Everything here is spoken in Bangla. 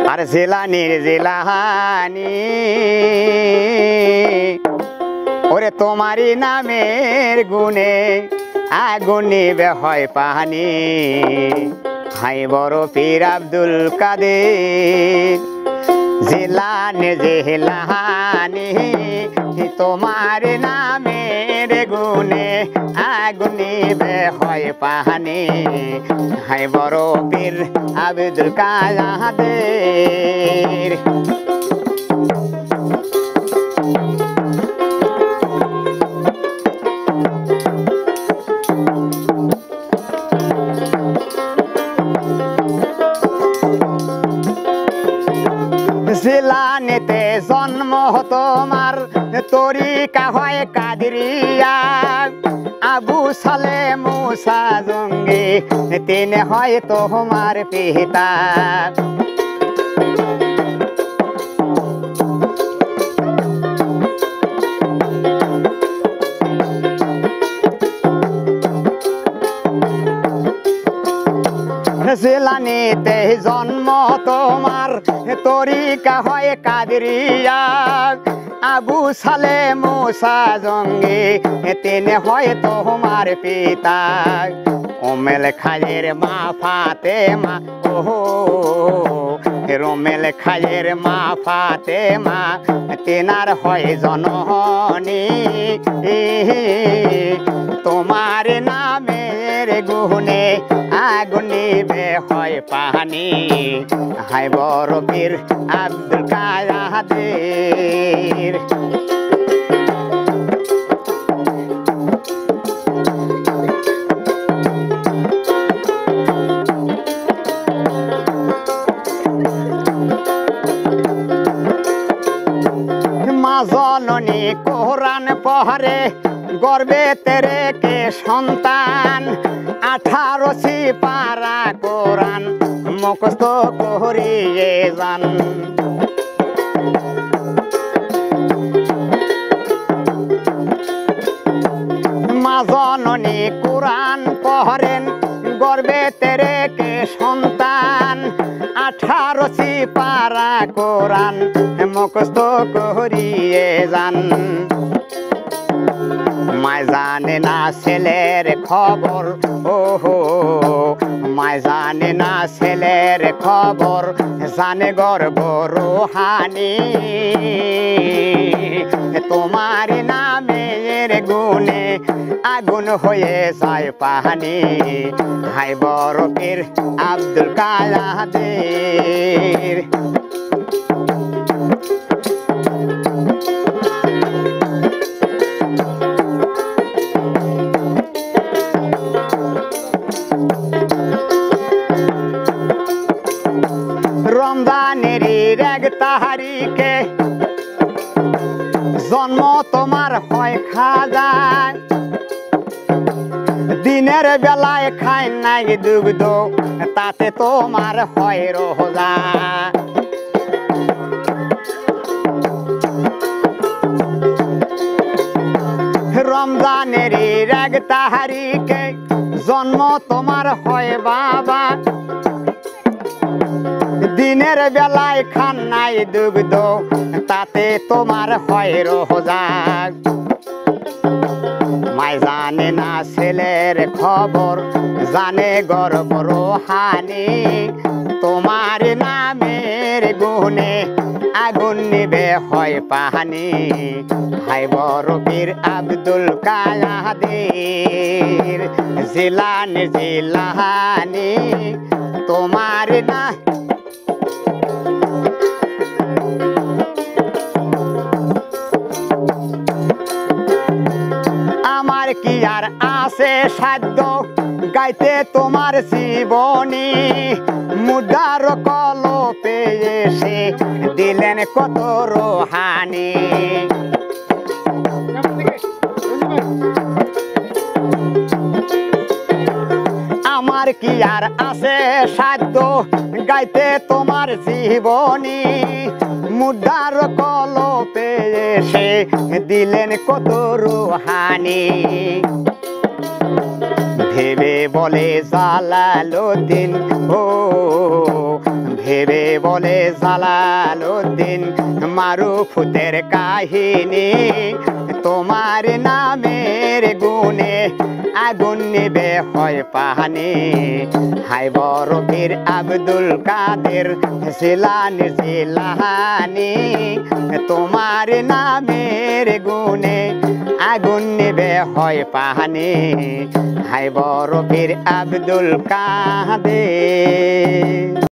আর জিলানির জিলাহানি ওরে তোমারই নামের গুণে আগুন নিবে হয় পানি হাই বড় পীর আব্দুল কাদের জিলানি জিলাহানি তোমার নামের গুণে আগুন নিবে হয় পানি হাই বড় পীর আব্দুল কাদের জিলানিতে জন্ম তোমার তরিকা হয় কাদরিয়া আবু সালে মুসা জঙ্গি তিনি হয় তোমার পিতা জিলানিতে জন্ম তোমার তরিকা হয় কাদরিয়া আবু সালে মুসা জঙ্গি তিনি হয় তোমার পিতা ওমেল খায়ের মা ফাতেমা ওহো রোমেল খায়ের মা ফাতেমা তেনার হয় জননী তোমার নামের গুণে আগুন নিবে হয় পানি হাই বড় পীর আব্দুল কাদের মা জননী কোরআন পড়ে গর্বে তেরে কে সন্তান 18 সিপারা কোরআন মুখস্থ করিয়ে যান মা জননী কোরআন পড়েন গর্বে তেরে কে সন্তান 18 সিপারা কোরআন মুখস্থ করিয়ে যান মায় জানে না ছেলের খবর ওহো মায় জানে না ছেলের খবর জানে গর্ব রোহানি তোমার নামের গুণে আগুন হয়ে যায় পানি হাই বড় পীর আব্দুল কাদের রমজানেরই এক তাহারিকে জন্ম তোমার হয় খাজা দিনের বেলায় খায় নাই দুগ্ধ তাতে তোমার হয় রোজা রমজানেরই এক তাহারিকে জন্ম তোমার হয় বাবা দিনের বেলায় খান নাই দুগ্ধ তাতে তোমার হয় রোজা মায় জানে না ছেলের খবর জানে গর্ব রোহানি তোমার নামের গুণে আগুন নিবে হয় পানি হাই বড় পীর আব্দুল কাদের জিলানি জিলানি তোমার না আমার কি আর আছে সাধ্য গাইতে তোমার জীবনী মুদার কলপে এসে দিলেন কত রোহানি আমার কি আর আছে সাধ্য গাইতে তোমার জীবনী মুদার কলপে এসে দিলেন কত রোহানি ভেবে বলে জালালউদ্দিন ও ভেবে বলে জালালউদ্দিন মারুফতের কাহিনী তোমার নামের গুণে আগুন নিবে হয় পাহানি হাই বড় পীর আব্দুল কাদের জিলানী জিলানী তোমার নামের গুণে আগুন নিবে হয় পাহানি হাই বড় পীর আব্দুল কাদের।